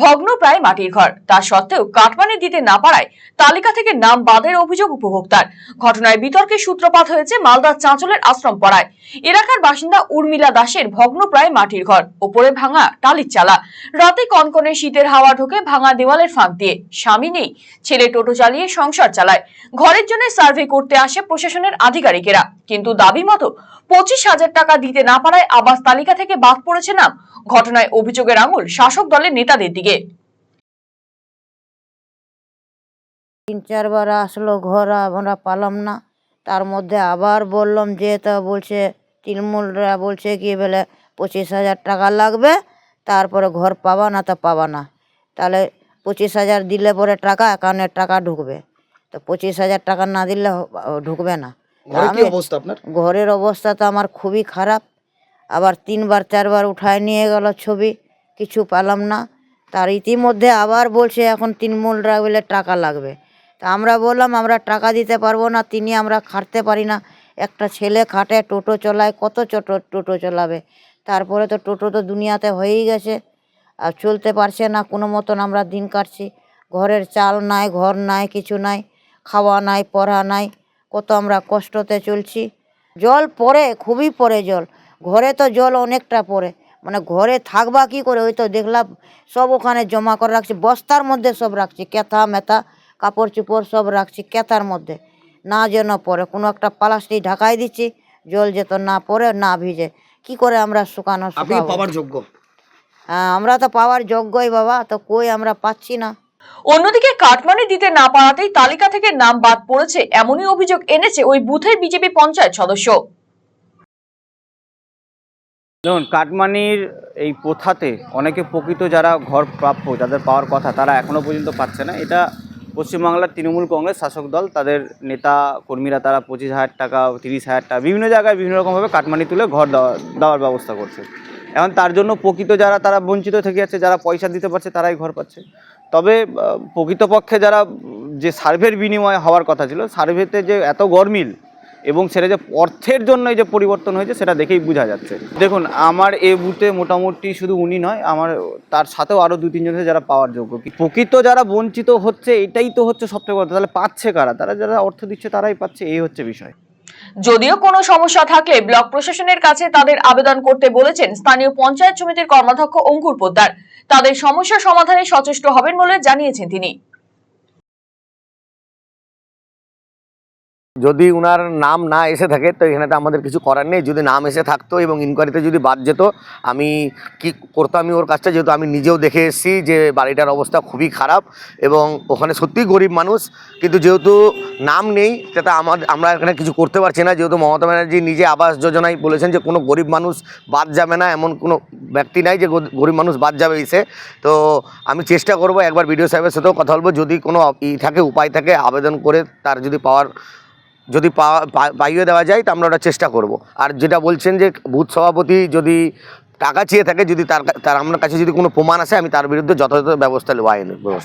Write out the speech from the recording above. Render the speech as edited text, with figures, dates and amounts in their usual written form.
ভগ্নপ্রায় মাটির ঘর, তা সত্ত্বেও কাটমানি দিতে না পারায় তালিকা থেকে নাম বাদের অভিযোগ উপভোক্তার। ঘটনায় বিতর্কের সূত্রপাত হয়েছে মালদার চাঁচলের আশ্রম পাড়ায়। এলাকার বাসিন্দা উর্মিলা দাসের ভগ্নপ্রায় মাটির ঘর, ওপরে ভাঙা টালির চালা। রাতে কনকনে শীতের হাওয়া ঢোকে ভাঙা দেওয়ালের ফাঁক দিয়ে। স্বামী নেই, ছেলে টোটো চালিয়ে সংসার চালায়। ঘরের জন্য সার্ভে করতে আসে প্রশাসনের আধিকারিকেরা, কিন্তু দাবি মতো 25,000 টাকা দিতে না পারায় আবাস তালিকা থেকে বাদ পড়েছে নাম। ঘটনায় অভিযোগের আঙুল শাসক দলের নেতাদের দিকে। 3-4 বার আসলো, ঘর আমরা পালাম না। তার মধ্যে আবার বললাম যে, তা বলছে তৃণমূলরা বলছে কি বলে 25,000 টাকা লাগবে, তারপরে ঘর পাবা না তো পাবা না। তাহলে 25,000 দিলে পরে টাকা অ্যাকাউন্টে টাকা ঢুকবে, তো 25,000 টাকা না দিলে ঢুকবে না। ঘরের অবস্থা তো আমার খুবই খারাপ। আবার 3-4 বার উঠায় নিয়ে গেল ছবি, কিছু পেলাম না। তার ইতিমধ্যে আবার বলছে এখন তৃণমূলরা বলে টাকা লাগবে। তা আমরা বললাম আমরা টাকা দিতে পারবো না, আমরা খাটতে পারি না। একটা ছেলে খাটে, টোটো চালায়, কত টোটো চালাবে? তারপরে তো টোটো তো দুনিয়াতে হয়েই গেছে, আর চলতে পারছে না কোনো মতন। আমরা দিন কাটছি, ঘরের চাল নাই, ঘর নাই, কিছু নাই, খাওয়া নাই, পড়া নাই, কত আমরা কষ্টতে চলছি। জল পড়ে, খুবই পড়ে জল। ঘরে তো জল অনেকটা পড়ে, মানে ঘরে থাকবা কি করে? ওই তো দেখলাম সব ওখানে জমা করে রাখছি, বস্তার মধ্যে সব রাখছি, কেথা মেথা কাপড় চোপড় সব রাখছি কেথার মধ্যে, না যেন পড়ে। কোনো একটা প্লাস্টিক ঢাকাই দিচ্ছি, জল যেত না পড়ে না ভিজে। কি করে আমরা শুকানো পাওয়ার যোগ্য? হ্যাঁ, আমরা তো পাওয়ার যোগ্যই বাবা, তো কই আমরা পাচ্ছি না। অন্যদিকে কাটমানি দিতে না পারাতেই তালিকা থেকে নাম বাদ পড়েছে, এমনই অভিযোগ এনেছে ওই বুথের বিজেপি পঞ্চায়েত সদস্য। দেখুন, কাটমানির এই প্রথাতে অনেকে প্রকৃত যারা ঘর প্রাপ্য, যাদের পাওয়ার কথা, তারা এখনও পর্যন্ত পাচ্ছে না। এটা পশ্চিমবাংলার তৃণমূল কংগ্রেস শাসক দল, তাদের নেতা কর্মীরা তারা 25,000 টাকা, 30,000 টাকা বিভিন্ন জায়গায় বিভিন্ন রকমভাবে কাটমানি তুলে ঘর দেওয়ার ব্যবস্থা করছে। এখন তার জন্য প্রকৃত যারা, তারা বঞ্চিত থেকে যাচ্ছে। যারা পয়সা দিতে পারছে তারাই ঘর পাচ্ছে। তবে প্রকৃতপক্ষে যারা যে সার্ভের বিনিময়ে হওয়ার কথা ছিল, সার্ভেতে যে এত গরমিল এবং সেটা যে অর্থের জন্য যে পরিবর্তন হয়েছে সেটা দেখেই বোঝা যাচ্ছে। দেখুন, আমার এ বুথে মোটামুটি শুধু উনি নয়, আমার তার সাথেও আরও 2-3 জন যারা পাওয়ার যোগ্য। প্রকৃত যারা বঞ্চিত হচ্ছে, এটাই তো হচ্ছে সবথেকে বড়। তাহলে পাচ্ছে কারা? তারা যারা অর্থ দিচ্ছে তারাই পাচ্ছে, এই হচ্ছে বিষয়। যদিও কোনো সমস্যা থাকলে ব্লক প্রশাসনের কাছে তাদের আবেদন করতে বলেছেন স্থানীয় পঞ্চায়েত সমিতির কর্মাধ্যক্ষ অঙ্কুর পোদ্দার। তাদের সমস্যা সমাধানে সচেষ্ট হবেন বলে জানিয়েছেন তিনি। যদি উনার নাম না এসে থাকে তো এখানে তো আমাদের কিছু করার নেই। যদি নাম এসে থাকতো এবং ইনকোয়ারিতে যদি বাদ যেত, আমি কি করতাম? আমি ওর কাজটা, যেহেতু আমি নিজেও দেখে এসেছি যে বাড়িটার অবস্থা খুবই খারাপ এবং ওখানে সত্যিই গরিব মানুষ, কিন্তু যেহেতু নাম নেই সেটা আমরা এখানে কিছু করতে পারছি না। যেহেতু মমতা ব্যানার্জি নিজে আবাস যোজনায় বলেছেন যে কোনো গরিব মানুষ বাদ যাবে না, এমন কোনো ব্যক্তি নাই যে গরিব মানুষ বাদ যাবে এসে। তো আমি চেষ্টা করব, একবার বিডিও সাহেবের সাথেও কথা বলবো, যদি কোনো থাকে উপায় থাকে আবেদন করে তার যদি পাইয়ে দেওয়া যায় তা আমরা ওটা চেষ্টা করব। আর যেটা বলছেন যে বুথ সভাপতি যদি টাকা চেয়ে থাকে, যদি তার আমার কাছে যদি কোনো প্রমাণ আসে, আমি তার বিরুদ্ধে যথাযথ ব্যবস্থা নেব, আইনের ব্যবস্থা।